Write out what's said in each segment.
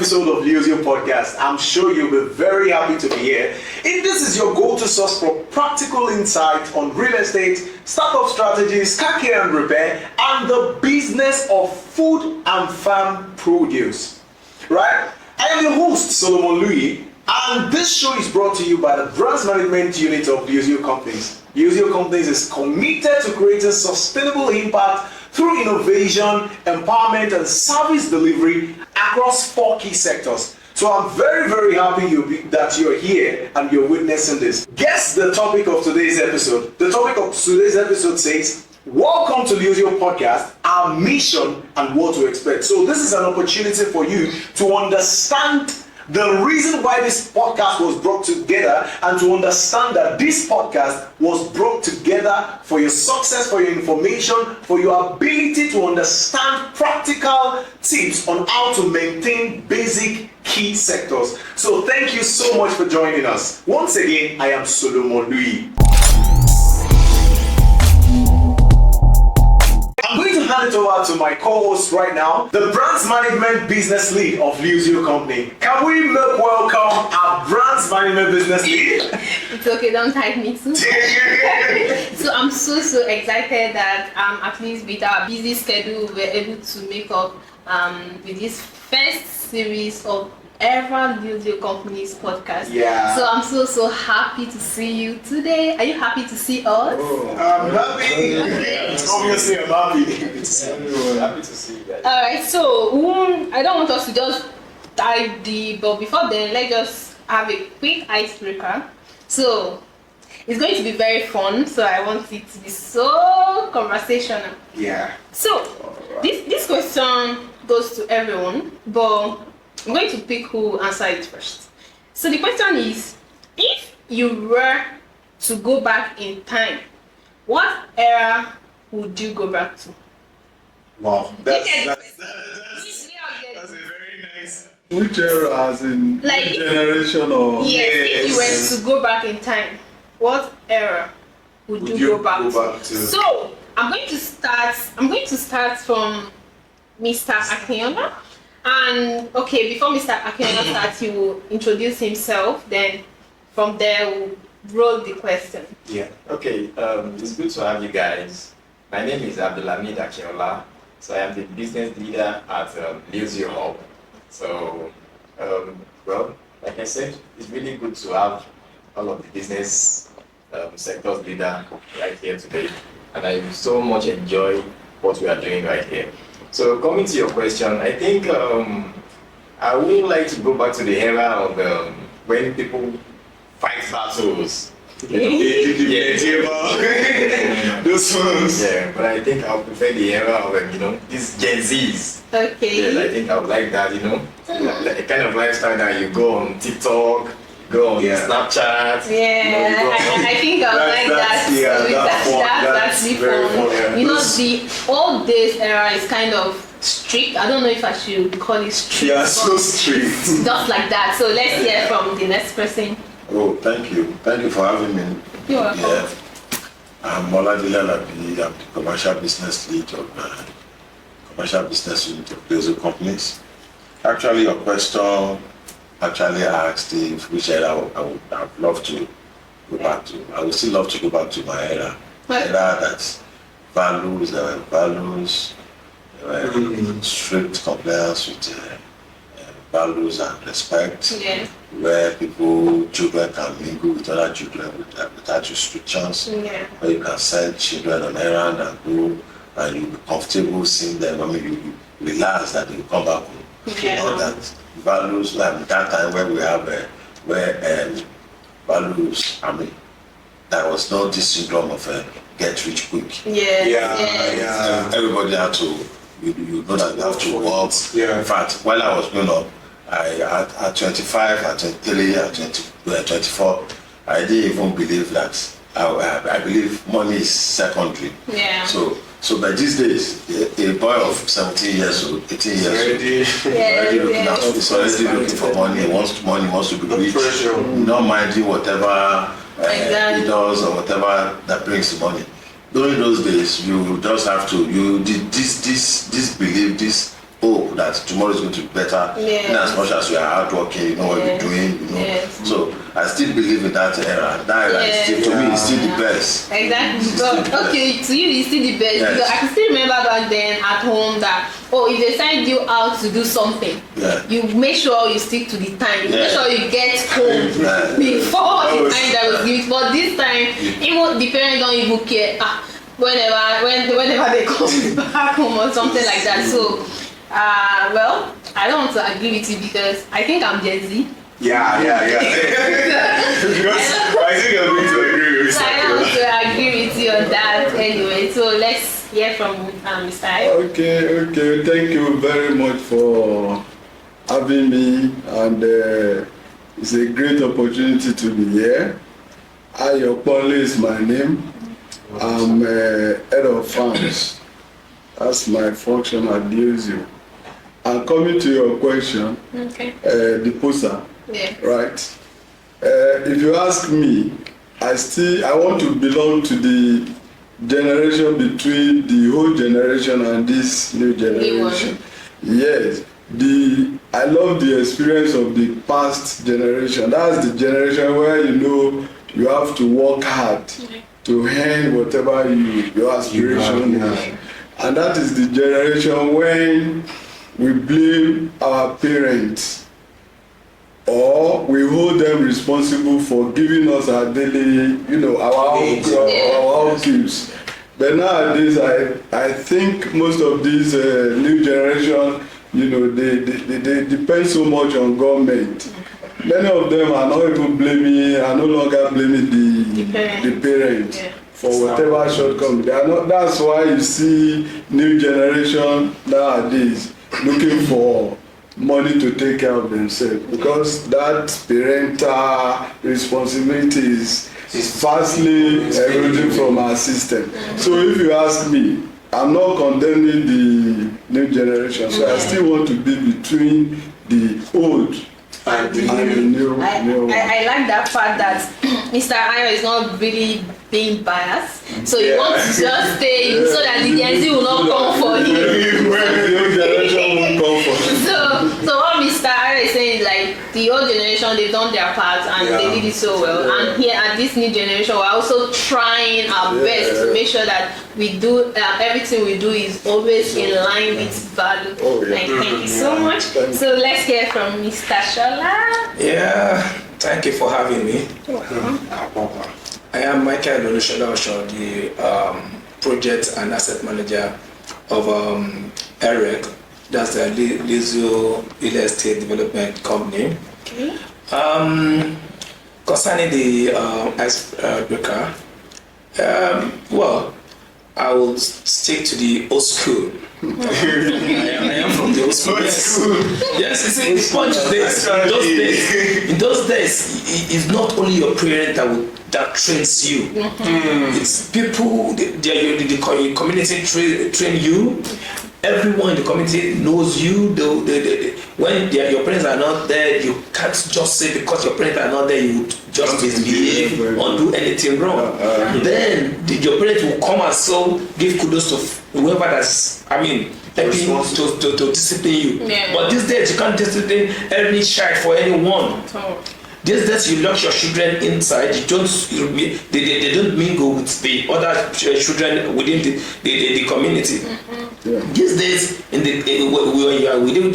episode of LIOZIO Podcast. I'm sure you'll be very happy to be here. If this is your go-to source for practical insight on real estate, startup strategies, car care and repair, and the business of food and farm produce, right? I am your host, Solomon Louis, and this show is brought to you by the Brands Management Unit of LIOZIO Companies. LIOZIO Companies is committed to creating sustainable impact through innovation, empowerment, and service delivery across 4 key sectors. So I'm very, very happy that you're here and you're witnessing this. Guess the topic of today's episode. The topic of today's episode says, welcome to LIOZIO Podcast, our mission and what to expect. So this is an opportunity for you to understand the reason why this podcast was brought together and to understand that this podcast was brought together for your success, for your information, for your ability to understand practical tips on how to maintain basic key sectors. So thank you so much for joining us. Once again, I am Solomon Louis. I'm going to hand it over to my co-host right now, the Brands Management Business Lead of LIOZIO Company. Can we make welcome our Brands Management Business Lead? It's okay, don't type me too. So I'm so excited that at least with our busy schedule, we're able to make up with this first series of ever LIOZIO Companies podcast. Yeah. So I'm so happy to see you today. Are you happy to see us? Oh, I'm happy. Obviously, I'm happy. Happy to see you guys. Alright, so I don't want us to just dive deep, but before then, let's just have a quick icebreaker. So it's going to be very fun, so I want it to be so conversational. Yeah. So this question goes to everyone, but I'm going to pick who will answer it first. So the question is, if you were to go back in time, what era would you go back to? Wow. That's a very nice. Which era, as in Like, which generation or? Yes, if you were to go back in time, what era would you go back to? So I'm going to start from Mr. Akinola. And okay, before Mr. Akinola starts, he will introduce himself. Then from there, we'll roll the question. Yeah. Okay. It's good to have you guys. My name is Abdulhamid Akinola. So I am the business leader at LIOZIOHub. So, well, like I said, it's really good to have all of the business sectors leader right here today. And I so much enjoy what we are doing right here. So coming to your question, I think I would like to go back to the era of when people fight battles. Those ones. Yeah, but I think I would prefer the era of these Gen Zs. Okay. Yeah, I think I would like that, like the kind of lifestyle that you go on TikTok, go on Snapchat. Yeah, I think I would like that. That's the fun. The old days era is kind of strict. I don't know if I should call it strict. Yeah, so strict. Stuff like that. So let's hear from the next person. Oh, thank you. Thank you for having me. You're welcome. Yeah. I'm Oladile Alabi. I'm the commercial business lead of commercial business unit of LIOZIO Companies. Actually, your question asked if which era I would have loved to go back to. I would still love to go back to my era. Era that values, strict compliance with values and respect, where children can mingle with other children without restrictions, where you can send children on errand and go and you'll be comfortable seeing them. I mean, you relax that they will come back home. That values, like that time where we have values, I mean, there was no this syndrome of get rich quick. Everybody had to, you know that you have to work. In fact, while I was growing up, at 25, at 23, at 24, I didn't even believe that. I believe money is secondary. So by these days, a boy of 17 years old, 18 years old, already looking for money, wants to be rich, not minding whatever he does or whatever that brings the money. During those days, you just have to, you did this belief, this hope that tomorrow is going to be better. Yes. In as much as you are hardworking, you know what you're doing, you know. Yes. So I still believe in that era. That era is still, to me, it's still the best. Exactly. But okay, to you it's still the best. Yes. Because I can still remember back then at home that if they send you out to do something, you make sure you stick to the time. You make sure you get home before the time that was given. But this time, even the parents don't even care. Whenever they come back home or something like that. So, well, I don't want to agree with you because I think I'm Gen Z. Yeah. Because I think I'm going to agree with you. So I don't want to agree with you on that anyway. So let's hear from Mr. Ayo. Okay. Thank you very much for having me, and it's a great opportunity to be here. Ayo is my name. I'm head of farms. That's my function at LIOZIO. And coming to your question, the poster, right? If you ask me, I want to belong to the generation between the old generation and this new generation. Yes, I love the experience of the past generation. That's the generation where you have to work hard to earn whatever your aspiration is. And that is the generation when we blame our parents or we hold them responsible for giving us our daily, our own gifts. But nowadays, I think most of these new generation, they depend so much on government. Many of them are not even are no longer blaming the parents for whatever shortcomings. That's why you see new generation nowadays looking for money to take care of themselves, because that parental responsibility is vastly eroding from our system. So if you ask me, I'm not condemning the new generation, so I still want to be between the old and the new. I like that fact that Mr. Ayo is not really being biased, so he wants to just stay so that the Gen Z will not come for him. The old generation won't come for him. So what Mr. Ayo is saying is like the old generation, they've done their part and they did it so well, and here at this new generation we're also trying our best to make sure that we do everything we do is always in line with value. Thank you so much. So let's hear from Mr. Shola. Yeah, thank you for having me. I am Michael Olushola Osho, the project and asset manager of EREC, that's the LIOZIO Real Estate Development Company. Okay. Concerning the icebreaker, well, I will stick to the old school. I am from the old school. Yes, it's much days. In those days, it's not only your parent that trains you. It's people, the community train you. Everyone in the community knows you. When your parents are not there, you can't just say because your parents are not there, you just misbehave or do anything wrong. Then your parents will come and so give kudos to whoever that's, helping to discipline you. But these days you can't discipline any child for anyone. These days you lock your children inside. They don't mingle with the other children within the community. These days, when you are within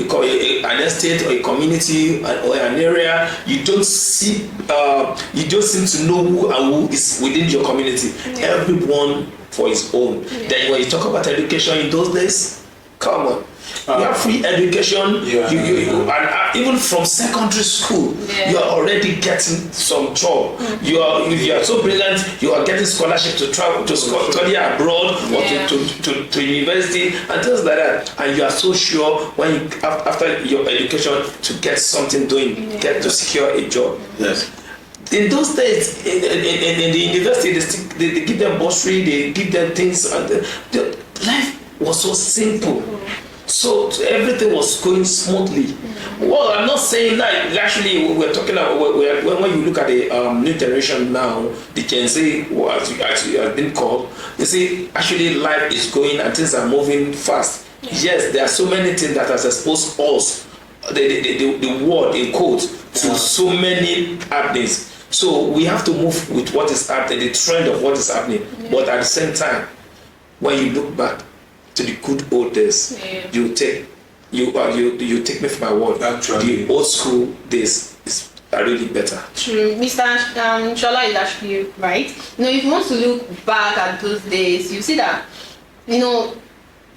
an estate or a community or an area, you don't seem to know who and who is within your community. Everyone for his own. Then when you talk about education in those days, come on. You have free education, and even from secondary school, you are already getting some job. If you are so brilliant, you are getting scholarship to travel to study abroad or to university and things like that. And you are so sure when after your education to get something doing, get to secure a job. Yes. In those days, in the university, they give them bursary, they give them things, and the life was so simple. So everything was going smoothly. Well, I'm not saying that. Actually, we're talking about when you look at the new generation now, the Gen Z, as has been called, you see, actually life is going and things are moving fast. Yes, there are so many things that has exposed us, the world in quote, to so many happenings. So we have to move with what is happening, the trend of what is happening. But at the same time, when you look back to the good old days, you take me for my word. The old school days are really better. True. Mr. Shola is actually right. If you want to look back at those days, you see that,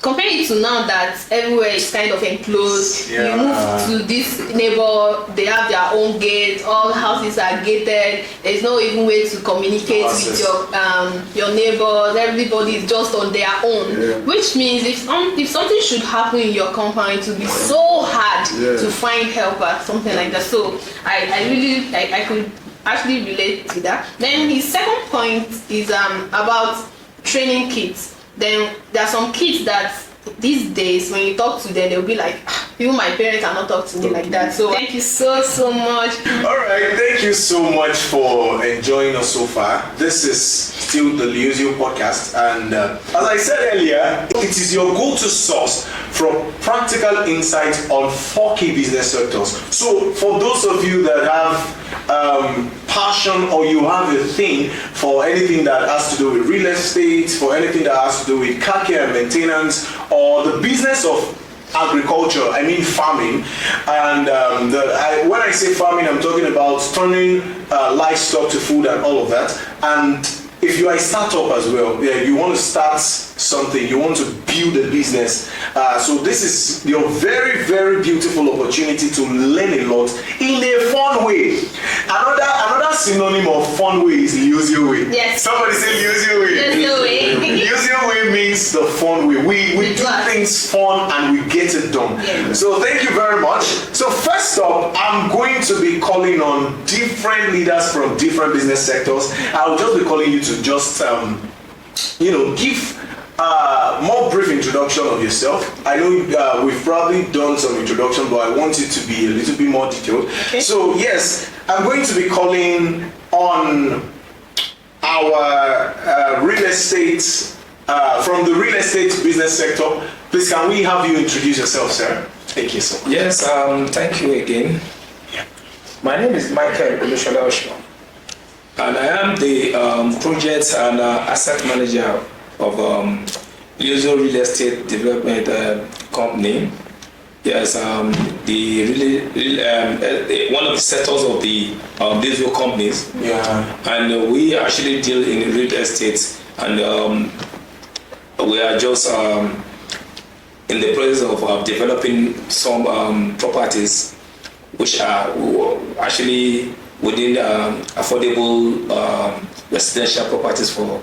comparing it to now that everywhere is kind of enclosed, you move to this neighbor, they have their own gate, all houses are gated, there's no even way to communicate with your neighbors, everybody is just on their own, which means if something should happen in your company, it will be so hard to find help or something like that. So I could actually relate to that. Then his second point is about training kids. Then there are some kids that these days when you talk to them, they'll be like, even my parents are not talking to me like that. So thank you so much. All right, thank you so much for enjoying us so far. This is still the LIOZIO podcast, and as I said earlier, it is your go-to source for practical insights on 4 key business sectors. So for those of you that have passion, or you have a thing for anything that has to do with real estate, for anything that has to do with car care and maintenance, or the business of agriculture, I mean farming, and when I say farming, I'm talking about turning livestock to food and all of that. And if you are a startup as well, you want to start something, you want to build a business, so this is your very, very beautiful opportunity to learn a lot in a fun way. Another synonym of fun way is LIOZIO way. Yes. Somebody say LIOZIO way. LIOZIO way. LIOZIO way means the fun way. We do things fun and we get it done. Yeah. So thank you very much. So first up, I'm going to be calling on different leaders from different business sectors. I'll just be calling you to just give more brief introduction of yourself. I know we've probably done some introduction, but I want it to be a little bit more detailed. Okay. So yes, I'm going to be calling on our real estate, from the real estate business sector. Please, can we have you introduce yourself, sir? Thank you so much. Yes, thank you again. Yeah. My name is Michael Olusola, and I am the project and asset manager of LIOZIO Real Estate Development Company. Yes, one of the sectors of the LIOZIO Companies. Yeah. And we actually deal in real estate, and we are just in the process of developing some properties which are actually within affordable residential properties for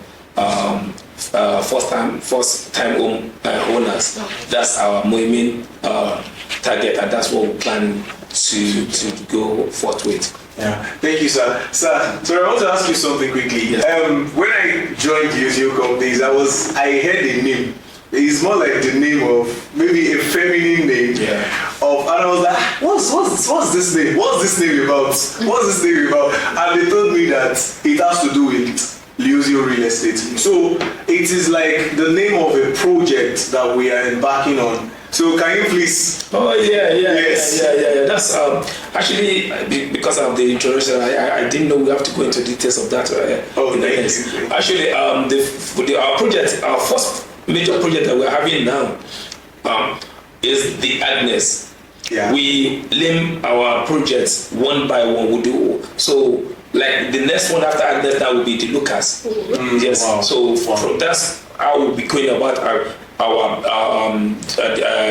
first-time home owners. That's our main target, and that's what we plan to go forth with. Yeah, thank you, sir. So I want to ask you something quickly. Yes. When I joined LIOZIO Companies, I heard a name. It's more like the name of maybe a feminine name. Yeah. And I was like, what's this name? What's this name about? What's this name about? And they told me that it has to do with LIOZIO Real Estate. So it is like the name of a project that we are embarking on. So can you please? Oh yeah. Yes. Yeah. That's actually because of the introduction, I didn't know we have to go into details of that. Thank you. Actually, our project, our first major project that we're having now is the Agnes. Yeah. We name our projects one by one. We do so. Like the next one after Agnes, that will be the Lucas. Yes. Wow. So that's how we'll be going about our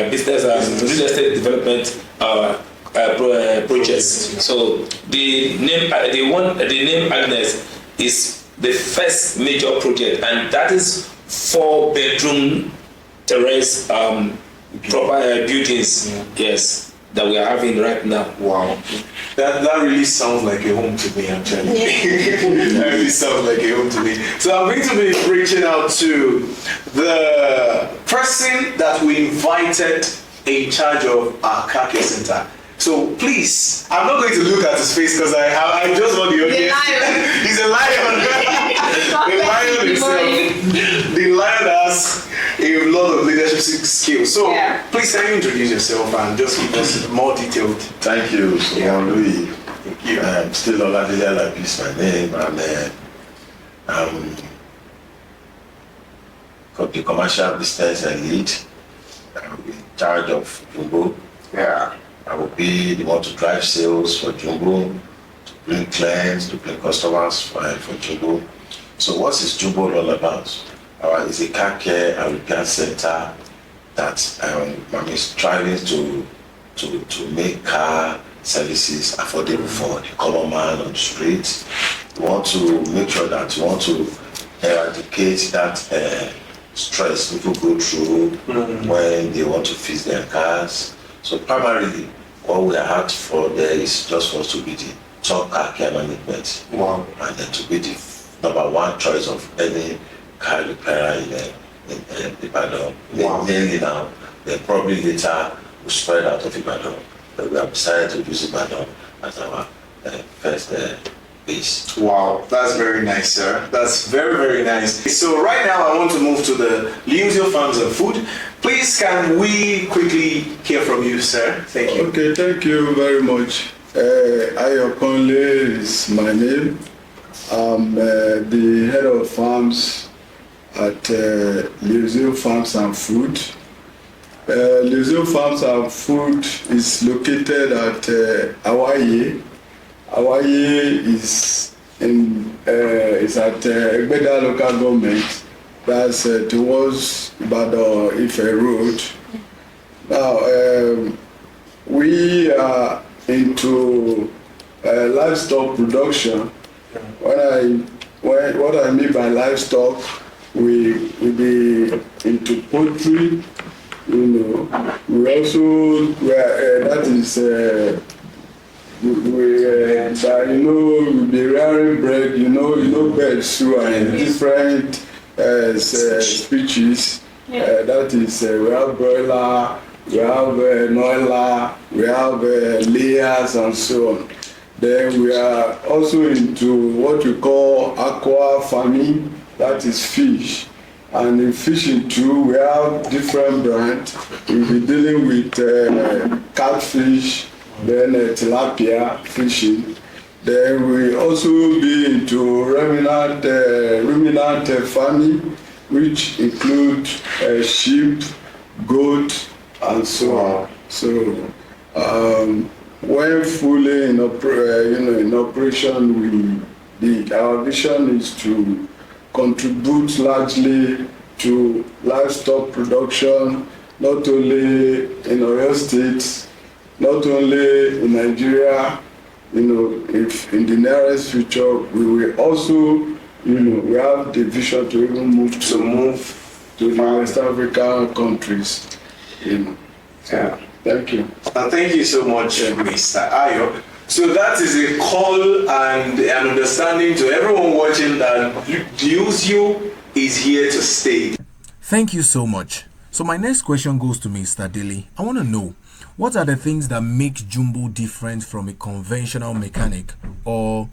business and real estate development projects. So the name Agnes is the first major project, and that is 4-bedroom terrace proper buildings. Yes, that we are having right now. Wow. That really sounds like a home to me, actually. Yeah. That really sounds like a home to me. So I'm going to be reaching out to the person that we invited in charge of our car care center. So please, I'm not going to look at his face because I just want the audience. He's a lion. The lion himself. The lion has a lot of leadership entrepreneurship skills. So please can you introduce yourself and just give us more detailed. Thank you, Louis. Thank you. Still Oladile Alabi is my name, and I'm the commercial business lead. I'm in charge of Jumbo. I will be the one to drive sales for Jumbo, to bring clients, to bring customers for Jumbo. So what is Jumbo all about? It's a car care and repair center that I'm striving to make car services affordable for the common man on the street. We want to make sure that we want to eradicate that stress people go through when they want to fix their cars. So primarily, what we are out for there is just for us to be the top car care management. And then to be the number one choice of any car repairer in Ibadan. Mainly now, then probably later we'll spread out of Ibadan. But we have decided to use Ibadan as our first base. Wow, that's very nice, sir. That's very, very nice. So right now I want to move to the LIOZIO Farms and Food. Please can we quickly hear from you, sir? Thank you. Okay, thank you very much. Ayokunle is my name. I'm the head of farms at LIOZIO Farms and Food. LIOZIO Farms and Food is located at Hawaii. Hawaii is at Egbeda local government. That's towards Ibadan Ife Road. Now we are into livestock production. What I mean by livestock, we be into poultry. We also that is we'll be rearing bread. Birds too are in different species. That is we have broiler, we have noila, we have layers and so on. Then we are also into what we call aqua farming, that is fish. And in fishing too, we have different brands. We'll be dealing with catfish, then tilapia fishing. Then we also be into ruminant farming, which include sheep, goat, and so on. So when fully in operation, our vision is to contribute largely to livestock production, not only in Oyo State, not only in Nigeria. If in the nearest future we will also, we have the vision to even move to the West African countries. So, thank you. Thank you so much, Mr. Ayo. So that is a call and an understanding to everyone watching that LIOZIO is here to stay. Thank you so much. So my next question goes to Mr. Daly. I want to know, what are the things that make Jumbo different from a conventional mechanic or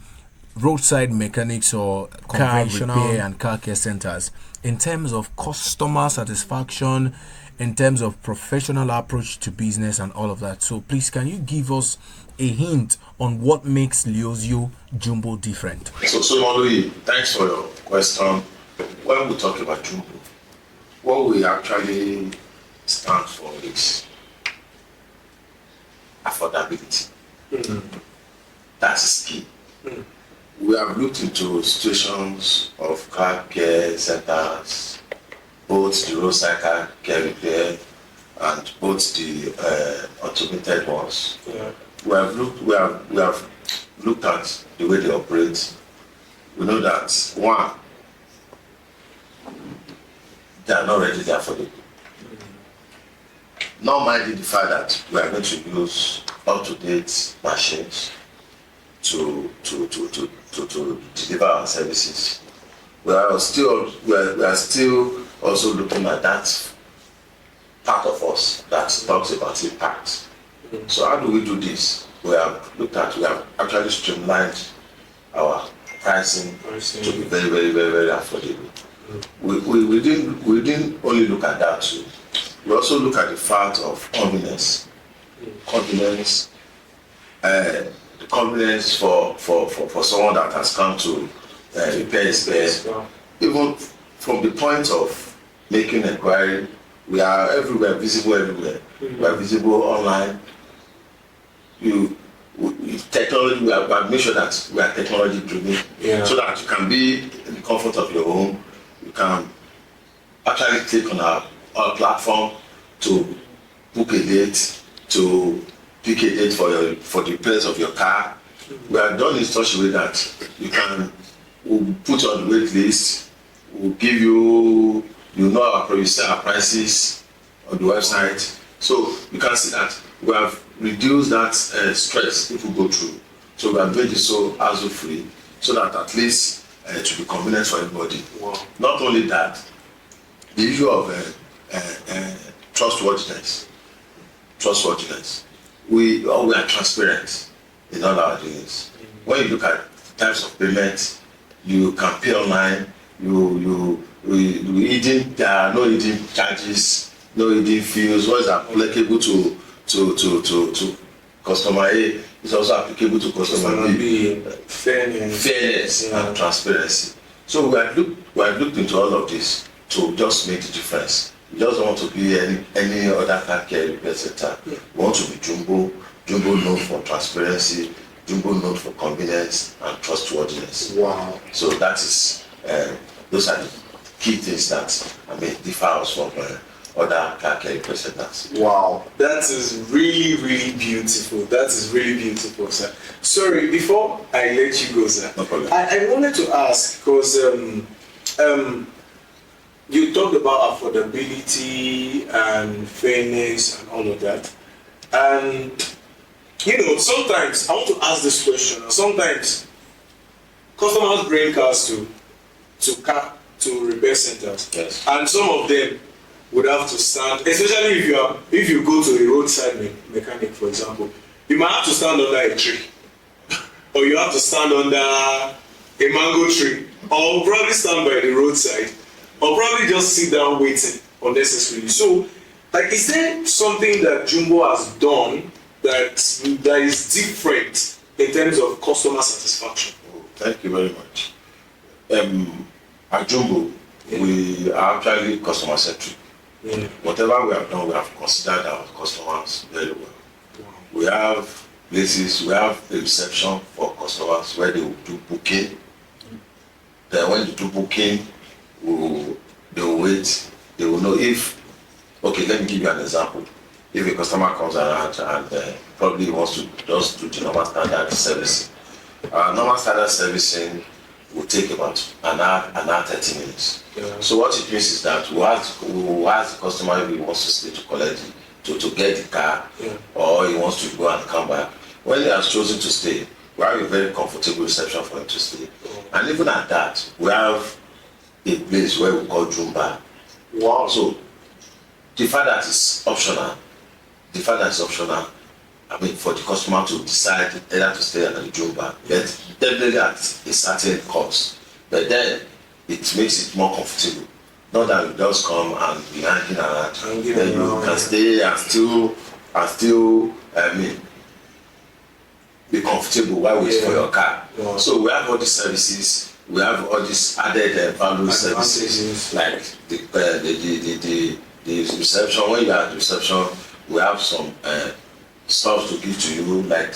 roadside mechanics or car repair and car care centers in terms of customer satisfaction, in terms of professional approach to business and all of that? So please, can you give us a hint on what makes LIOZIO Jumbo different? So Louis, thanks for your question. When we talk about Jumbo, what we actually stand for is affordability. That's key. We have looked into situations of car care centers, both the roadside car care repair and both the automated ones. We have looked at the way they operate. We know that one, they are not readily affordable. Not minding the fact that we are going to use up-to-date machines to deliver our services. We are still also looking at that part of us that talks about impact. So how do we do this? We have actually streamlined our pricing to be very, very, very, very affordable. We didn't only look at that too. we also look at the fact of convenience. Convenience, the convenience for someone that has come to repair his bed. Even from the point of making inquiry, we are everywhere, visible everywhere. We are visible online. Technology, we have made sure that we are technology driven, so that you can be in the comfort of your home. You can actually click on our platform to book a date, to pick a date for the repairs of your car. We are done in such a way that we'll put you on the wait list. We'll give you, you see our prices on the website, so you can see that we have reduced that stress people go through. So we have made it so hassle-free, so that at least it will be convenient for everybody. Wow. Not only that, the issue of trustworthiness. We are transparent in all our dealings. When you look at types of payment, you can pay online. There are no hidden charges, no hidden fees. What is applicable to customer A is also applicable to customer B. Fairness and transparency. So we have looked into all of this to just make the difference. We just don't want to be any other car care repair center. We want to be Jumbo known for transparency, Jumbo known for convenience and trustworthiness. Wow. So that is those are the key things that differ us from other car care repair centers. Wow, that is really, really beautiful. That is really beautiful, sir. Sorry, before I let you go, sir, no problem. I wanted to ask, because you talked about affordability and fairness and all of that. And, sometimes I want to ask this question. Sometimes customers bring cars to repair centers. Yes. And some of them would have to stand, especially if you go to a roadside mechanic, for example, you might have to stand under a tree, or you have to stand under a mango tree, or probably stand by the roadside, or probably just sit down waiting unnecessarily. So, is there something that Jumbo has done that is different in terms of customer satisfaction? Thank you very much. At Jumbo, we are actually customer centric. Whatever we have done, we have considered our customers very well. We have places, we have a reception for customers where they will do booking. Then when they do booking, they will wait. They will know if, let me give you an example. If a customer comes around and probably wants to just do the normal standard servicing. Normal standard servicing will take about an hour 30 minutes. Yeah. So what it means is that we ask the customer if he wants to stay to collect to get the car, or he wants to go and come back. When he has chosen to stay, we have a very comfortable reception for him to stay. And even at that, we have a place where we call Jumba. Wow. So the fact that it's optional, for the customer to decide either to stay at the Jumba, but definitely at a certain cost. But then it makes it more comfortable. Not that you just come and be hanging around. Then you can stay and still be comfortable while waiting for your car. Yeah. So we have all these services. We have all these added value services, like the reception. When you are at the reception, we have some stuff to give to you, like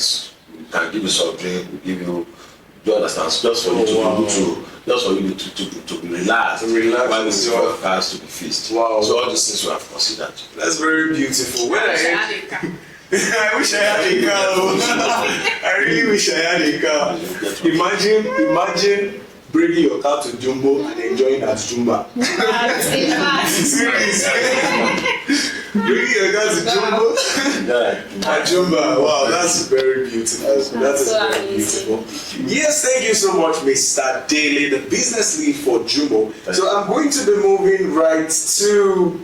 we can give you soft drink, we give you, do you understand? Just for you to be relaxed while we see your cars to be fixed. Wow. So all these things we have considered. That's very beautiful. When I wish I had a car. I really wish I had a car. Imagine bringing your car to Jumbo and enjoying at Jumba. Seriously. Bringing your car to Jumbo at Jumba. Wow, that's very beautiful. That is very beautiful. Yes, thank you so much, Mr. Daly, the business lead for Jumbo. So I'm going to be moving right to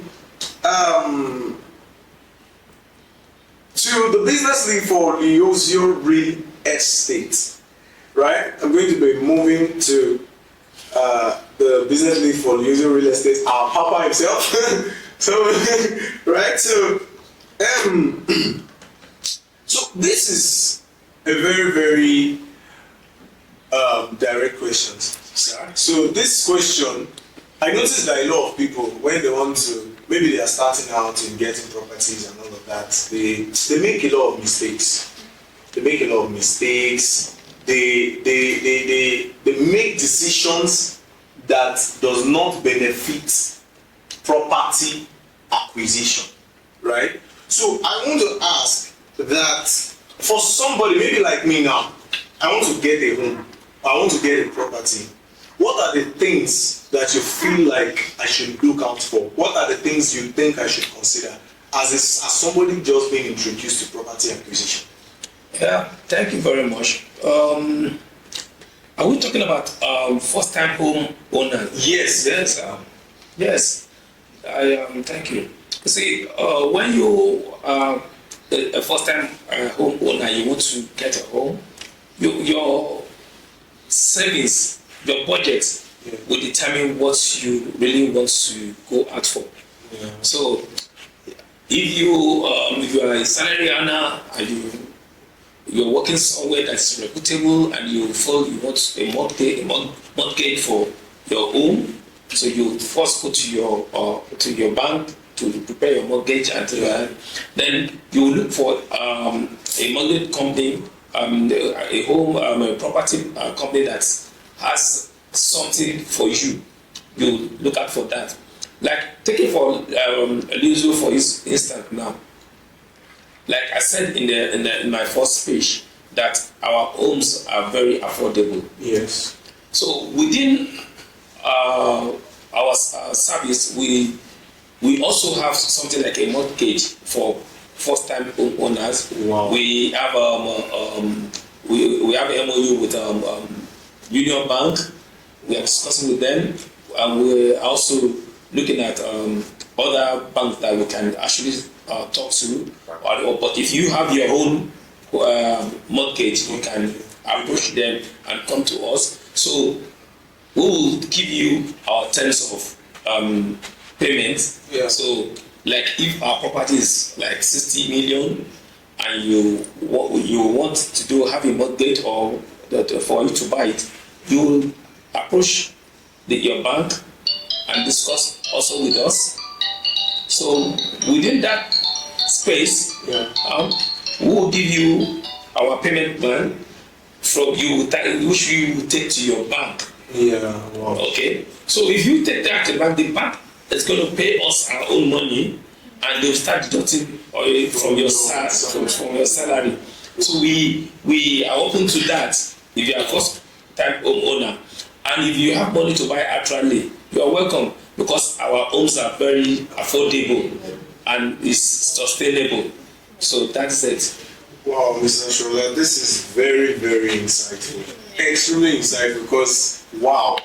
the business lead for LIOZIO Real Estate. Right? I'm going to be moving to the business lead for LIOZIO Real Estate, our papa himself, So, right, so this is a very, very direct question, sir. So this question, I noticed that a lot of people, when they want to, maybe they are starting out in getting properties and all of that, they make a lot of mistakes. They make a lot of mistakes. They make decisions that does not benefit property acquisition, right? So I want to ask that for somebody maybe like me now, I want to get a home, I want to get a property. What are the things that you feel like I should look out for? What are the things you think I should consider as somebody just being introduced to property acquisition? Yeah, thank you very much. Are we talking about first-time home owners? Yes. Yes. Thank you. You see, when you are a first-time home owner, you want to get a home, your savings, your budget will determine what you really want to go out for. Yeah. So, if you are a salary earner and you're working somewhere that's reputable and you feel you want a mortgage for your home, so you first go to your bank to prepare your mortgage, and then you look for a mortgage company, a home, a property company that has something for you. You look out for that. Like taking for LIOZIO for instance now. Like I said in my first speech, that our homes are very affordable. Yes. So within our service, we also have something like a mortgage for first-time home owners. Wow. We have we have an MOU with Union Bank. We are discussing with them, and we're also looking at other banks that we can actually talk to. But if you have your own mortgage, you can approach them and come to us. So we will give you our terms of payment. Yeah. So, like if our property is like 60 million, and you want to have a mortgage or for you to buy it, you will approach your bank and discuss also with us. So within that space, we will give you our payment plan from you, which you will take to your bank. Yeah. Wow. Okay. So if you take that to the bank is going to pay us our own money, and they'll start deducting from your salary. So we are open to that. If you are first-time home owner, and if you have money to buy actually, you are welcome, because our homes are very affordable and is sustainable. So that's it. Wow, Mr. Shola, this is very, very insightful. Extremely insightful, because wow.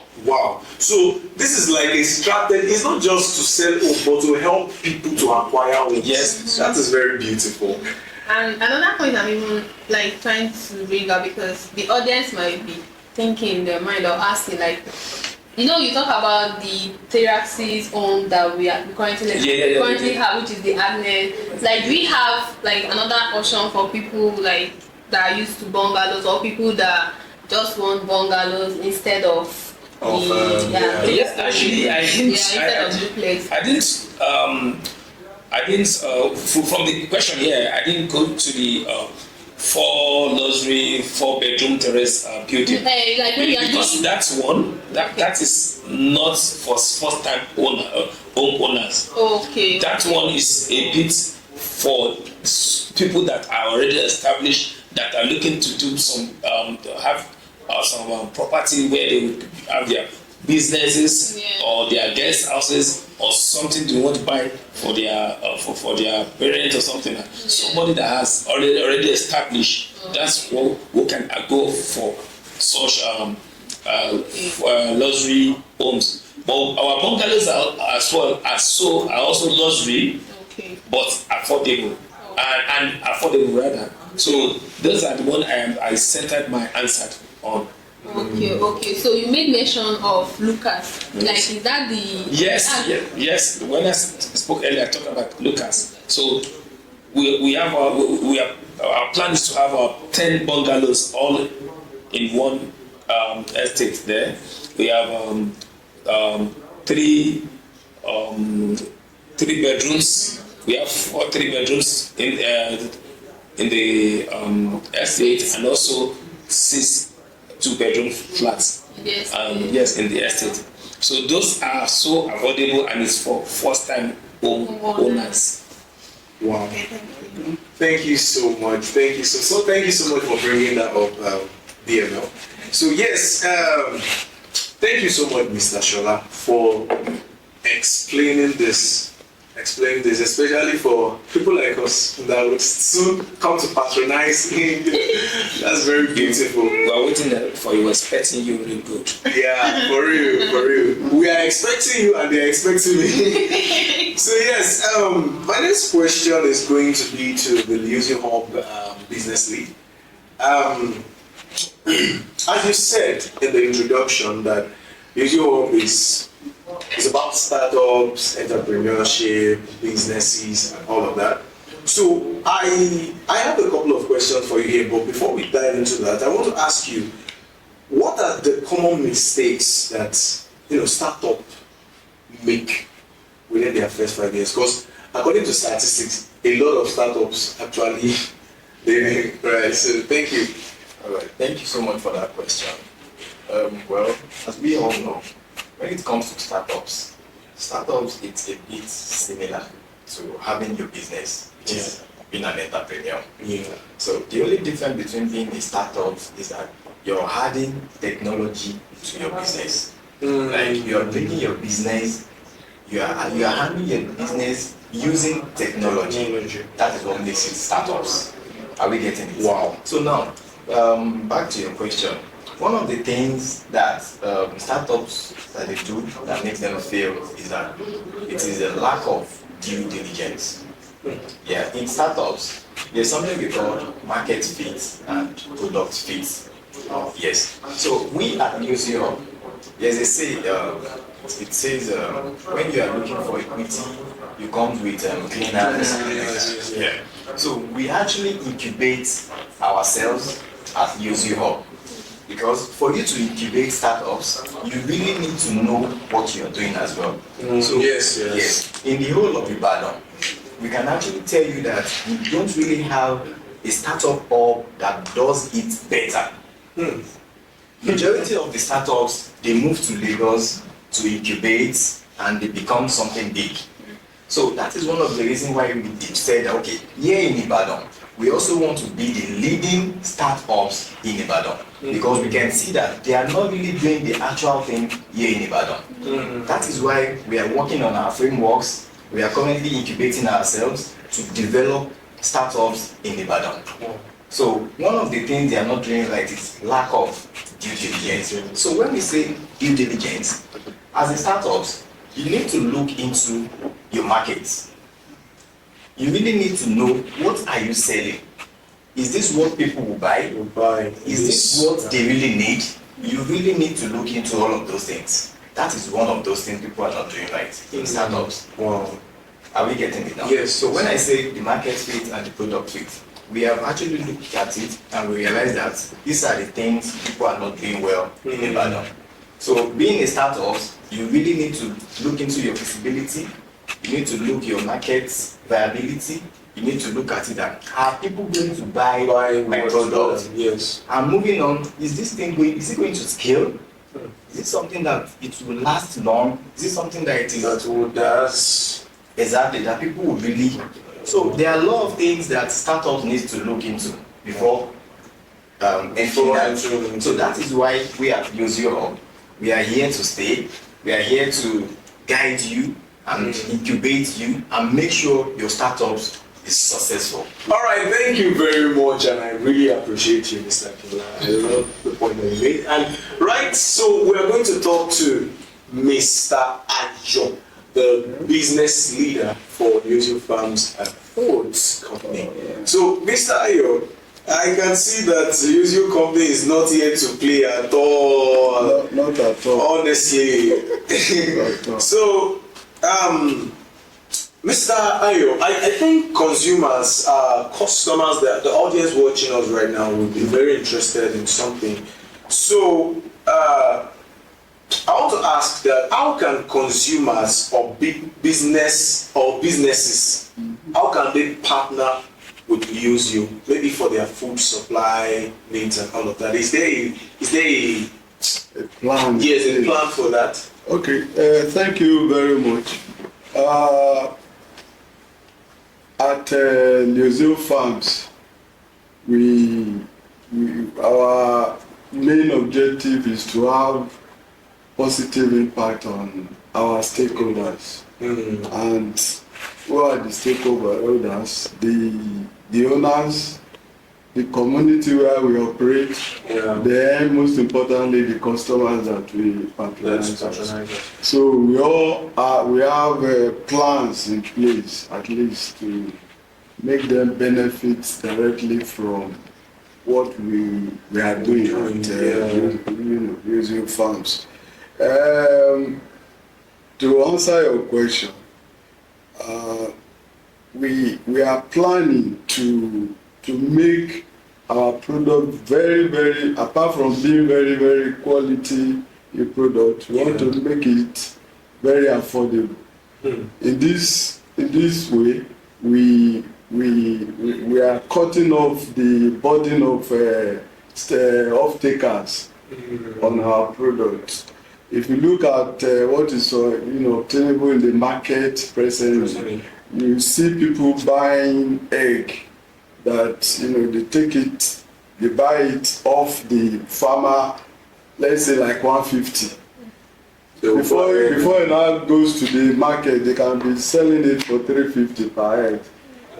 So this is like a strategy. It's not just to sell homes, but to help people to acquire homes. Yes, that is very beautiful. And another point I'm even like trying to bring up, because the audience might be thinking in their mind or asking, like, you talk about the terraces home that we currently have, which is the Agnes. Like, do we have like another option for people like that are used to bungalows, or people that just want bungalows instead of yes, actually, I didn't from the question here, I didn't go to the 4 luxury 4-bedroom terrace building, because that's one that is not for first-time home owners. Okay. That one is a bit for people that are already established, that are looking to do some have some property where they have their businesses or their guest houses, or something they want to buy for their parents or something. Somebody that has already established. That's what we can go for such luxury homes. But our bungalows are also luxury, but affordable, and affordable rather. So those are the one I centered my answer on. Okay. So you made mention of Lucas. Like, is that the? Yes. When I spoke earlier, I talked about Lucas. So we have our plan is to have our 10 bungalows all in one estate. There we have three bedrooms. We have 3 bedrooms in the estate, and also 6 2-bedroom flats. Yes. In the estate. So those are so affordable, and it's for first-time home owners. Wow. Thank you so much. Thank you so much for bringing that up, DML. So yes, thank you so much, Mr. Shola, for explaining this, especially for people like us that would soon come to patronize him. That's very beautiful. We are waiting for you, expecting you really good. Yeah, for real. We are expecting you and they are expecting me. So yes, my next question is going to be to the LIOZIOHub business lead. As you said in the introduction that LIOZIOHub is about startups, entrepreneurship, businesses, and all of that. So I have a couple of questions for you here, but before we dive into that, I want to ask you, what are the common mistakes that startup make within their first 5 years? Because according to statistics, a lot of startups actually they right. So thank you. All right. Thank you so much for that question. Well, as we all know, when it comes to startups, it's a bit similar to having your business, which is being an entrepreneur. Yeah. So the only difference between being a startup is that you're adding technology to your business. Like you're bringing your business, you are handling your business using technology. That is what makes it startups. Are we getting it? Wow. So now, back to your question. One of the things that startups that they do that makes them fail is that it is a lack of due diligence. Yeah, in startups, there's something we call market fit and product fit. Yes. So we at LIOZIO, there's a say, it says when you are looking for equity, you come with clean hands. Yeah. So we actually incubate ourselves at LIOZIOHub. Because for you to incubate startups, you really need to know what you're doing as well. So yes, in the whole of Ibadan, we can actually tell you that we don't really have a startup hub that does it better. Majority of the startups, they move to Lagos to incubate and they become something big. So that is one of the reasons why we said, okay, here in Ibadan, we also want to be the leading startups in Ibadan, because we can see that they are not really doing the actual thing here in Ibadan. That is why we are working on our frameworks. We are currently incubating ourselves to develop startups in Ibadan. So one of the things they are not doing right is lack of due diligence. So when we say due diligence, as a startups, you need to look into your markets. You really need to know, what are you selling? Is this what people will buy? Is this what they really need? You really need to look into all of those things. That is one of those things people are not doing right in startups. Wow. Are we getting it now? Yes. So when I say the market fit and the product fit, we have actually looked at it and we realize that these are the things people are not doing well in Ibadan. So being a startup, you really need to look into your feasibility. You need to look your market viability. You need to look at it that, are people going to buy my product? Yes. And moving on, is this thing is it going to scale? Is it something that it will last long? Is it something that it is exactly that people will really? So there are a lot of things that startups need to look into before entering that. So that is why we at LIOZIOHub, we are here to stay. We are here to guide you and incubate you and make sure your startups is successful. All right, thank you very much, and I really appreciate you, Mr. Kila. I love the point that you made. And right, so we are going to talk to Mr. Ajo, the business leader for LIOZIO Farms Foods company. So, Mr. Ayo, I can see that LIOZIO Company is not here to play at all. Not at all. Honestly. Not at all. So, Mr. Ayo, I think consumers, customers, the audience watching us right now will be very interested in something. So, I want to ask that how can consumers or big business or businesses, how can they partner with LIOZIO, maybe for their food supply needs and all of that? Is there A plan? yes, a plan for that? Okay, thank you very much. At LIOZIO Farms, our main objective is to have positive impact on our stakeholders. And who are the stakeholders? The owners, the community where we operate, then most importantly the customers that we patronize. So we have plans in place at least to make them benefit directly from what we are doing at LIOZIO Farms. To answer your question, we are planning to make our product very, apart from being very quality a product, we want to make it very affordable. In this way, we are cutting off the burden of off-takers on our products. If you look at what is obtainable in the market presently, you see people buying egg that they buy it off the farmer, let's say like 150. Before it now goes to the market, they can be selling it for 350 per head.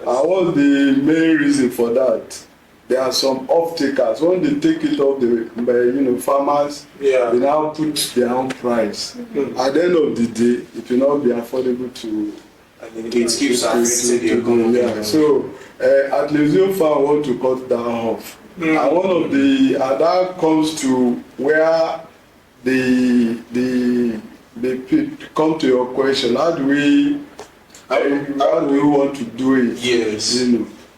And what's the main reason for that? There are some off-takers. When they take it off the farmers, they now put their own price. At the end of the day, it will not be affordable to. It keeps affecting the economy. So at LIOZIO Farm, we want to cut that off. And one of that comes to where they come to your question. How do we want to do it? Yes.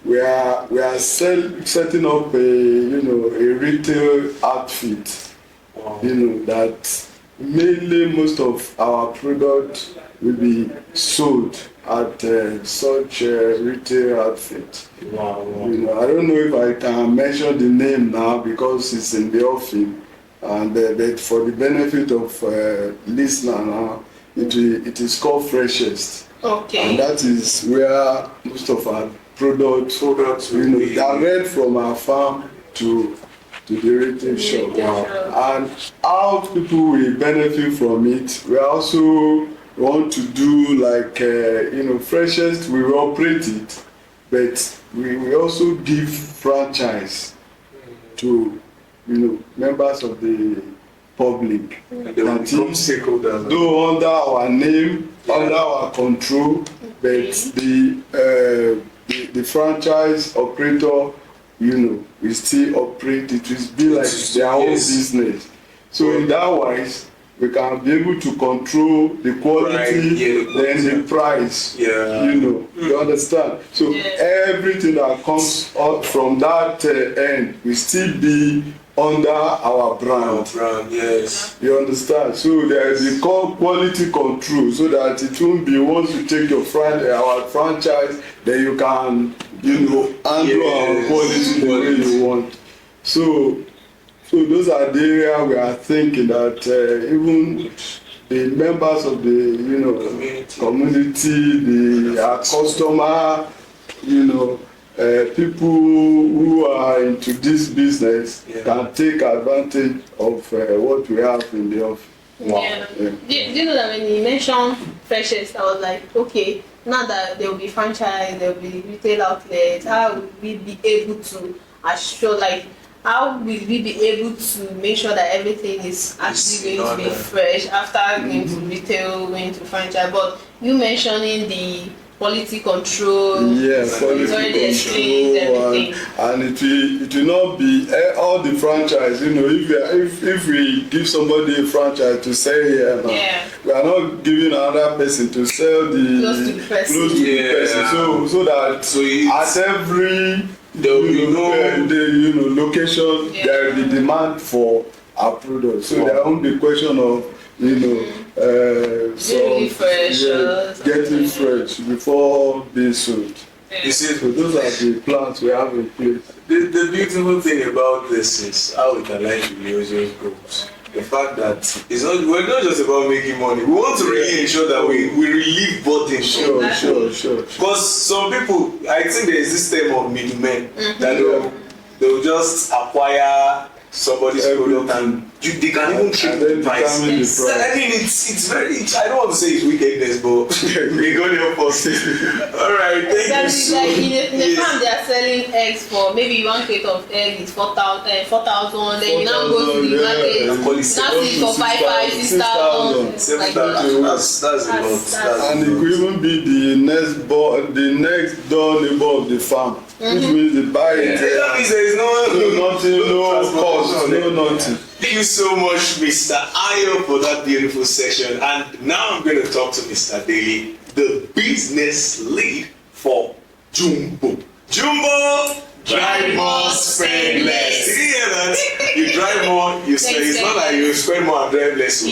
We are setting up a retail outfit. Wow. That mainly most of our product will be sold at such a retail outfit. Wow. I don't know if I can mention the name now because it's in the offing, and but for the benefit of listener now, it is called Freshest. Okay. And that is where most of our products direct from our farm to the retail shop. And how people will benefit from it, we also want to do like Freshest, we will operate it, but we will also give franchise to members of the public. Though under our name, under our control, but the franchise operator, we still operate it. It will be like their own business. So in that wise, we can be able to control the quality, then the price. You understand? So everything that comes up from that end will still be under our brand. Yes. You understand? So there is a quality control, so that it won't be once you take our franchise, then you can handle our quality the way you want. So those are the areas we are thinking that even the members of the community, our customer, people who are into this business can take advantage of what we have in the office. Wow. Do you know that when you mentioned Freshest, I was like, okay, now that there will be franchise, there will be retail outlets, how will we be able to assure, how will we be able to make sure that everything is actually going to be fresh after going to retail, going to franchise? But you mentioning the quality control. Yeah, quality control, and it will not be all the franchise. You know, if we give somebody a franchise to sell here now, we are not giving another person to sell close to the person. So at every location there is the demand for our product. So there won't be question of getting fresh before being sold. You see, so those are the plans we have in place. The beautiful thing about this is how we can like LIOZIO's goals. The fact that we're not just about making money. We want to really ensure that we relieve burden. Sure. Because some people, I think there is this term of middlemen that they'll just acquire somebody's product and they can even triple the price. I mean, it's very. I don't want to say it's wickedness, but we got help us. All right, thank you so much. In the farm, they are selling eggs for maybe 1 crate of egg is 4,000. Then you now go to the market, now see for 5,000, 6,000, 7,000. That's a lot. And it could even be the next door neighbor of the farm, which means the buyer. That means there is no cost, no nothing. Thank you so much, Mr. Ayo, for that beautiful session. And now I'm going to talk to Mr. Daly, the business lead for Jumbo. Jumbo, drive more, spend less. Did you hear that? You drive more, you spend. It's not like you spend more and drive less.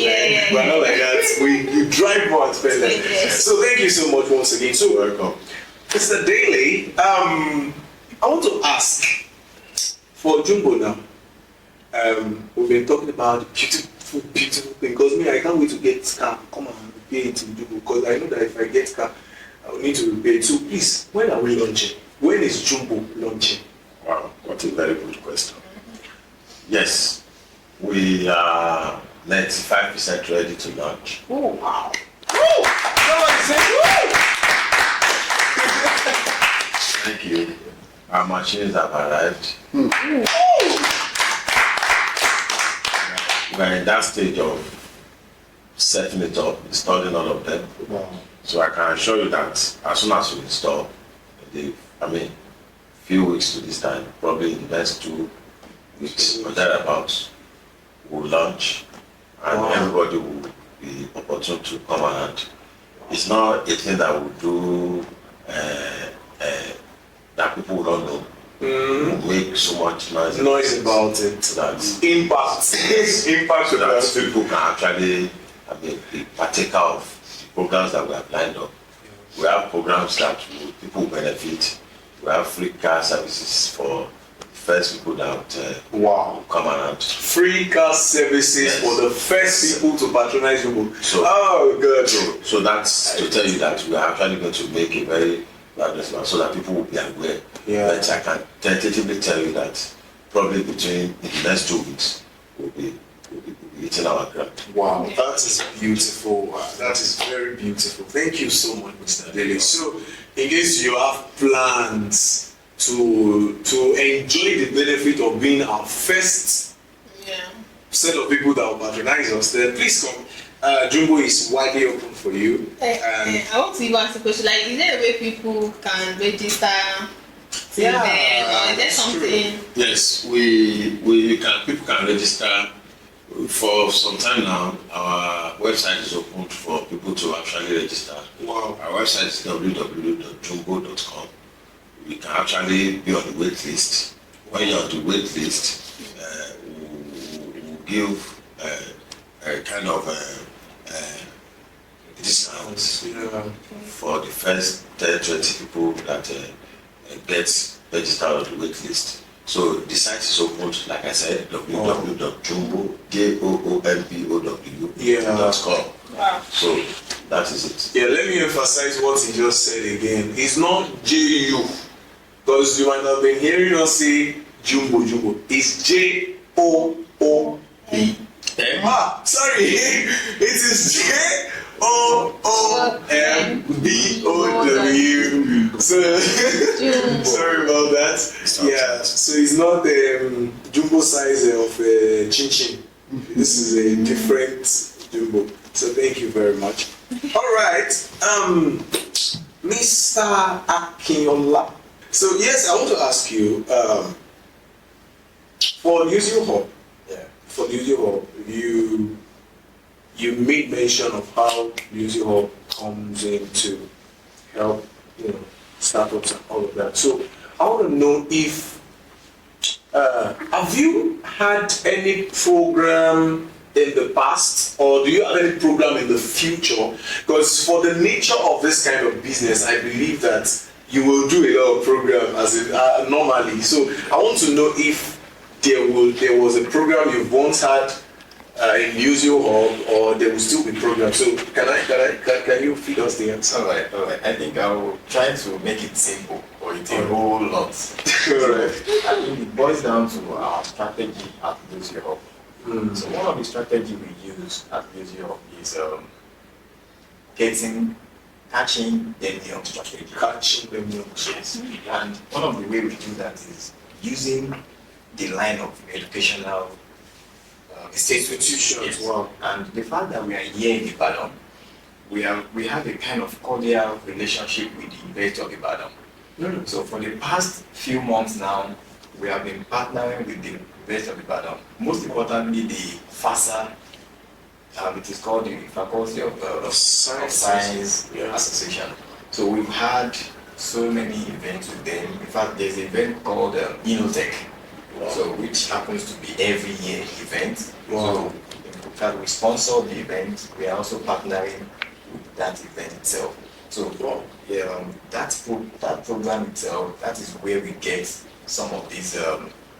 But not like that. You drive more and spend less. So thank you so much once again. So welcome. Mr. Daly, I want to ask for Jumbo now. We've been talking about beautiful thing. Because I can't wait to get car. Come on, repair it in Jumbo. Because I know that if I get car, I will need to repair it. So please, when are we launching? When is Jumbo launching? Wow, what a very good question. Yes, we are 95% ready to launch. Oh wow! Woo! Somebody say woo! Thank you. Our machines have arrived. We're in that stage of setting it up, installing all of them. Wow. So I can assure you that as soon as we install, few weeks to this time, probably in the next 2 weeks or thereabouts, we'll launch and everybody will be opportune to come around. It's not a thing that we'll do that people don't know. We'll make so much noise about it. That impact so that people can actually be partaker of the programs that we have lined up. We have programs that people benefit. We have free car services for the first people that come around. Free car services for the first people to patronize you. So, good. So that's to tell you that we are actually going to make a very so that people will be aware. But I can tentatively tell you that probably between the next 2 weeks we'll be hitting our ground. Wow, that is beautiful. That is very beautiful. Thank you so much, Mr. Daly. So, in case you have plans to enjoy the benefit of being our first set of people that will patronize us, then please come. Jumbo is widely open for you. I want to even ask a question. Like, is there a way people can register? Or is there something? True. Yes, people can register. For some time now, our website is open for people to actually register. Wow. Our website is www.jumbo.com. You can actually be on the wait list. When you're on the wait list, we'll give a kind of discount for the first 10-20 people that get registered on the wait list. So the site is open, like I said, www.joombow.com. Wow. So that is it. Yeah, let me emphasize what he just said again. It's not JU, because you might have been hearing us say Jumbo. It's JOOB. Sorry, it is JOOMBOW. So sorry about that. So it's not jumbo size of chin chin. This is a different jumbo. So thank you very much. All right. Mr. Akinola. So yes, I want to ask you, for LIOZIOHub, for LIOZIOHub, you made mention of how LIOZIOHub comes in to help, startups and all of that. So I want to know if have you had any program in the past, or do you have any program in the future? Because for the nature of this kind of business, I believe that you will do a lot of program as normally. So I want to know if there was a program you've once had in LIOZIOHub, or there will still be programs. So can you feed us the answer? All right. I think I will try to make it simple, or it's a whole lot. Alright. I think it boils down to our strategy at LIOZIOHub. So one of the strategies we use at LIOZIOHub is catching them young strategy. Catching them young. Yes. And one of the ways we do that is using the line of educational institutions. Yes. Wow. And the fact that we are here in Ibadan, we have a kind of cordial relationship with the University of Ibadan. So for the past few months now, we have been partnering with the University of Ibadan. Most importantly, the FASA, it is called the Faculty of Science Association. So we've had so many events with them. In fact, there's an event called Innotech, so which happens to be every year event. So in fact, we sponsor the event. We are also partnering with that event itself. So that program itself, that is where we get some of these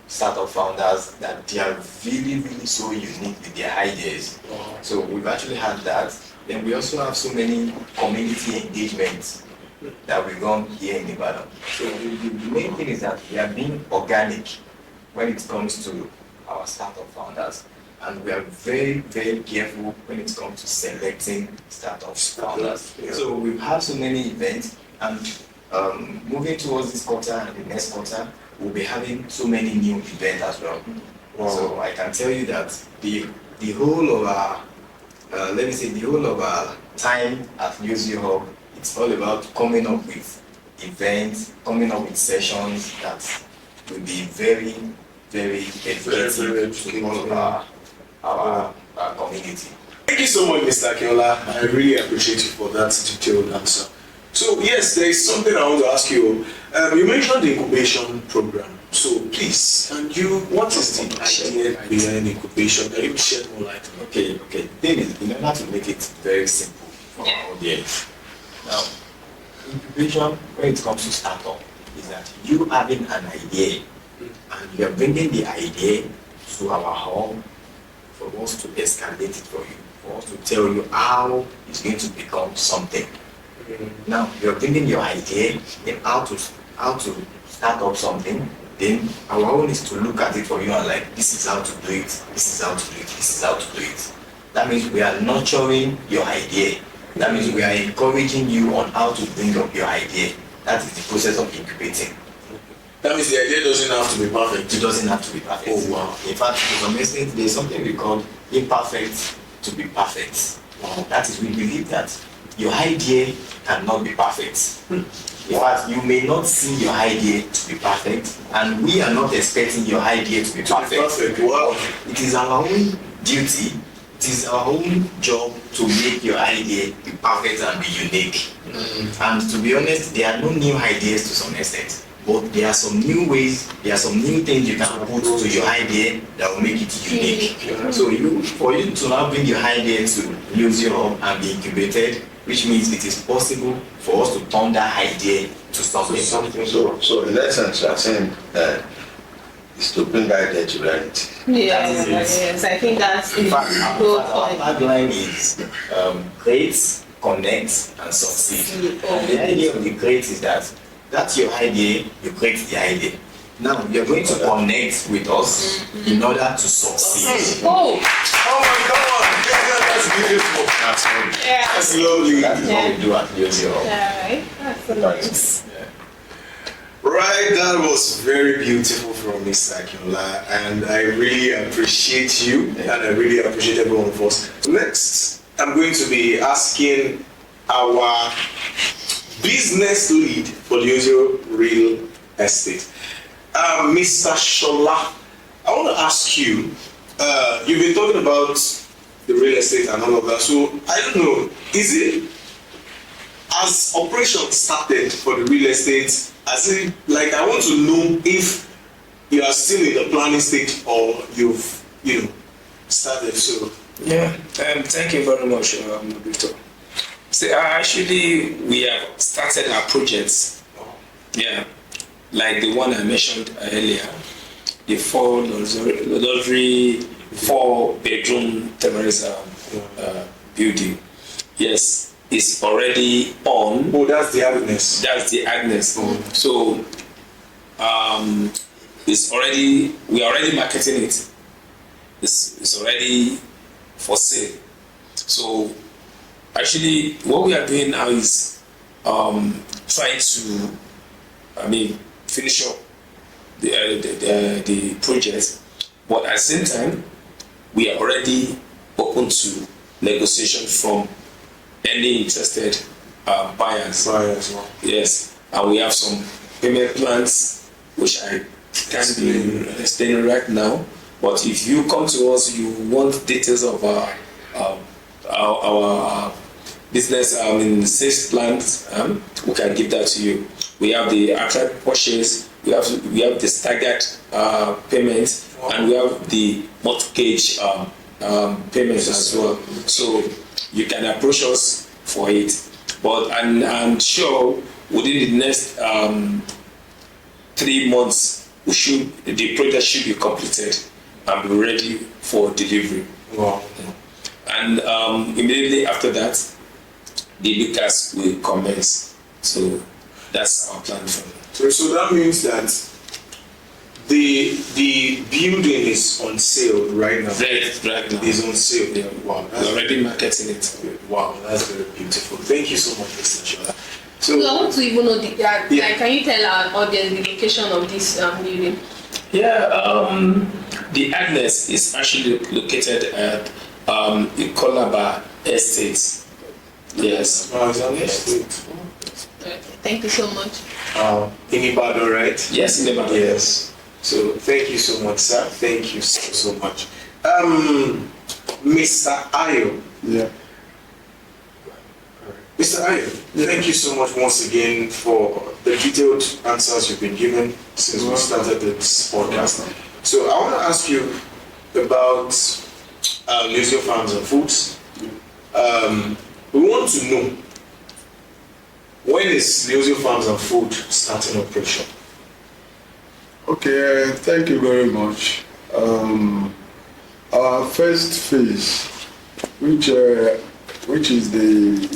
startup founders that they are really so unique with their ideas. So we've actually had that. Then we also have so many community engagements that we run here in Ibadan. So the main thing is that we are being organic when it comes to our startup founders, and we are very careful when it comes to selecting startup founders. So we've had so many events, and moving towards this quarter and the next quarter, we'll be having so many new events as well. So I can tell you that the whole of our time at LIOZIOHub, it's all about coming up with events, coming up with sessions that will be very educative to all of our community. Thank you so much, Mr. Akinola. I really appreciate you for that detailed answer. So yes, there is something I want to ask you. You mentioned the incubation program. So please, what is the idea behind incubation? Can you shed more light on it? Okay. The thing is, in order to make it very simple for our audience, now, incubation, when it comes to startup, is that you having an idea, and you are bringing the idea to our home for us to escalate it for you, for us to tell you how it's going to become something. Now, you're bringing your idea and how to start up something. Then our own is to look at it for you and like, this is how to do it, this is how to do it, this is how to do it. That means we are nurturing your idea. That means we are encouraging you on how to bring up your idea. That is the process of incubating. That means the idea doesn't have to be perfect. It doesn't have to be perfect. Oh wow. In fact, to some extent, there's something we call imperfect to be perfect. Wow. That is, we believe that your idea cannot be perfect. In fact, you may not see your idea to be perfect, and we are not expecting your idea to be perfect. Wow. It is our own duty, it is our own job to make your idea be perfect and be unique. And to be honest, there are no new ideas to some extent, but there are some new ways, there are some new things you can put to your idea that will make it unique. So for you to now bring your idea to LIOZIOHub and be incubated, which means it is possible for us to turn that idea to something. So in essence, you are saying is to bring idea to reality. Yes, I think that's in fact, our tagline is create, connect, and succeed. And the idea of the create is that's your idea, you create the idea. Now you're going to connect with us in order to succeed. Oh my God! That's beautiful. That's lovely. That is what we do at LIOZIOHub. That's Right, that was very beautiful from Mr. Akinola, and I really appreciate you, and I really appreciate every one of us. Next, I'm going to be asking our business lead for LIOZIO Real Estate. Mr. Shola, I want to ask you, you've been talking about the real estate and all of that, so I don't know, is it, as operation started for the real estate, I want to know if you are still in the planning stage or you've, started, so. Yeah, thank you very much, Victor. So actually, we have started our projects. Yeah, like the one I mentioned earlier, the luxury 4-bedroom terrace building. Yes, it's already on. Oh, that's the Agnes. That's the Agnes. So, we are already marketing it. It's already for sale. So actually what we are doing now is trying to finish up the project, but at the same time we are already open to negotiation from any interested buyers. Yes, and we have some payment plans which I can't be explaining right now. But if you come to us, you want details of our business sales plans, we can give that to you. We have the outright purchase, we have the staggered payment, and we have the mortgage payments as well. So you can approach us for it. But I'm sure within the next 3 months, the project should be completed and be ready for delivery. Wow. And immediately after that, the Lucas will commence. So that's our plan for it. So that means that the building is on sale right now. Right now. It's on sale. Yeah. Wow. We're already marketing it. Wow, that's very beautiful. Thank you so much, Mr. Shola. So I want to even know like, can you tell our audience the location of this building? Yeah, the Agnes is actually located at Ikolaba Estate. Yes. Oh, it's on the estate. Okay, thank you so much. In Ibadan, right? Yes, in Ibadan. Yes. So thank you so much, sir. Thank you so much. Mr. Ayo. Yeah. Mr. Ayo, thank you so much once again for the detailed answers you've been given since we started this podcast. So I want to ask you about LIOZIO Farms and Foods. We want to know, when is LIOZIO Farms and Food starting operation? Okay, thank you very much. Our first phase, which is the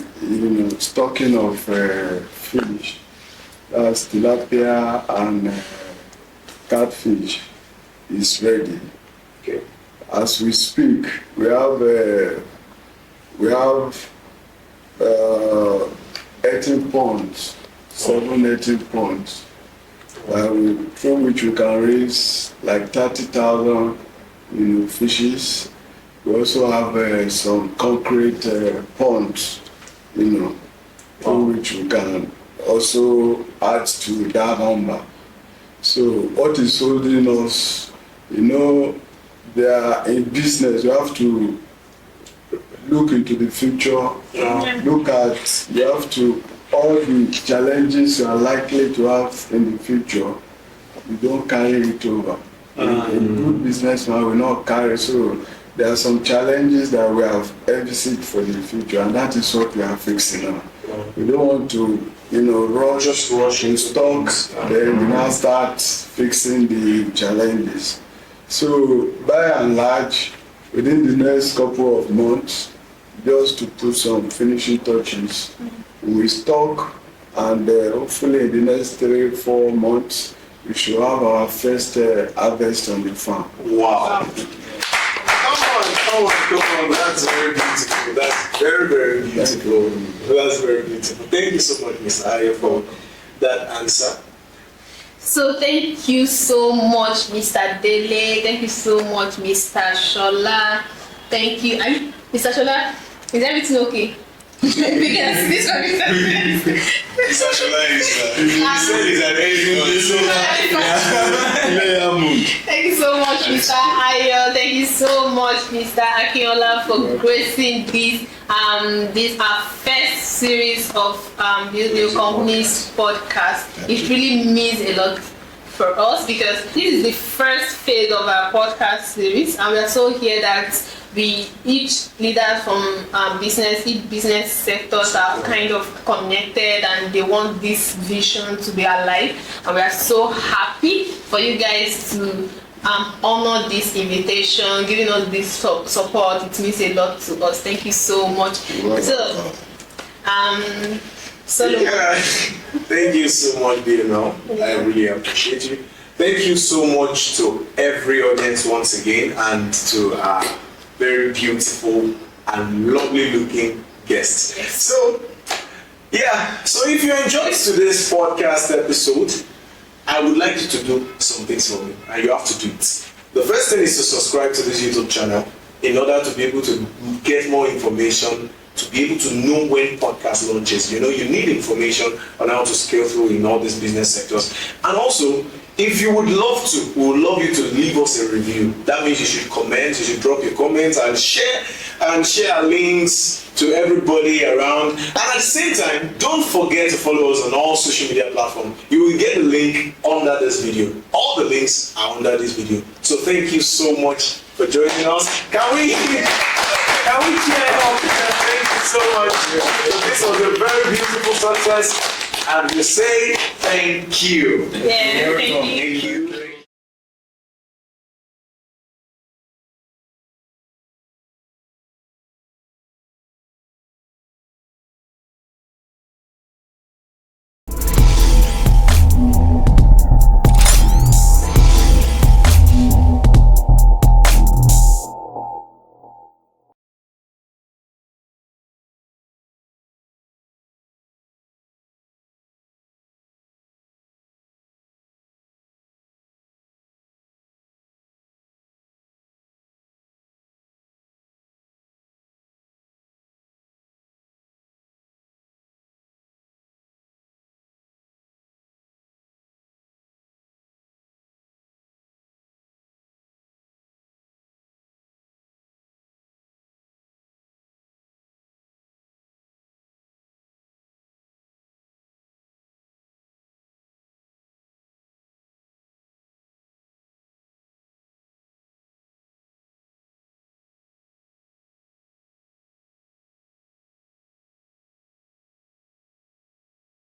stocking of fish, that's tilapia and catfish, is ready. Okay. As we speak, we have 18 ponds, 18 ponds, from which we can raise like 30,000 fishes. We also have some concrete ponds, from which we can also add to that number. So what is holding us, they are in business. You have to look into the future, all the challenges you are likely to have in the future, you don't carry it over. A good businessman will not carry, so there are some challenges that we have envisaged for the future, and that is what we are fixing now. We don't want to, rush in stock, then we now start fixing the challenges. So by and large, within the next couple of months, just to put some finishing touches, we stock, and hopefully in the next 3-4 months, we should have our first harvest on the farm. Wow. Come on. That's very beautiful. That's very, very beautiful. That's very beautiful. Thank you so much, Mr. Ayo, for that answer. So thank you so much, Mr. Dele. Thank you so much, Mr. Shola. Thank you. Mr. Shola, is everything okay? Because this one is Socialize. He said it's an Thank you so much, Mr. Ayo. Thank you so much, Mr. Akinola, for gracing this our first series of LIOZIO Companies podcast. It really means a lot for us because this is the first phase of our podcast series, and we are so here that we each leaders from each business sectors are kind of connected, and they want this vision to be alive. And we are so happy for you guys to honor this invitation, giving us this support. It means a lot to us. Thank you so much. Thank you so much, Bidemel. I really appreciate you. Thank you so much to every audience once again, and to our very beautiful and lovely looking guests. Yes. So if you enjoyed today's podcast episode, I would like you to do some things for me, and you have to do it. The first thing is to subscribe to this YouTube channel in order to be able to get more information, to be able to know when podcast launches. You need information on how to scale through in all these business sectors. And also, if you would love to, we would love you to leave us a review. That means you should comment, you should drop your comments and share links to everybody around. And at the same time, don't forget to follow us on all social media platforms. You will get the link under this video. All the links are under this video. So thank you so much for joining us. Can we cheer up? Thank you so much. This was a very beautiful success, and we say thank you. Yeah, thank you. Thank you.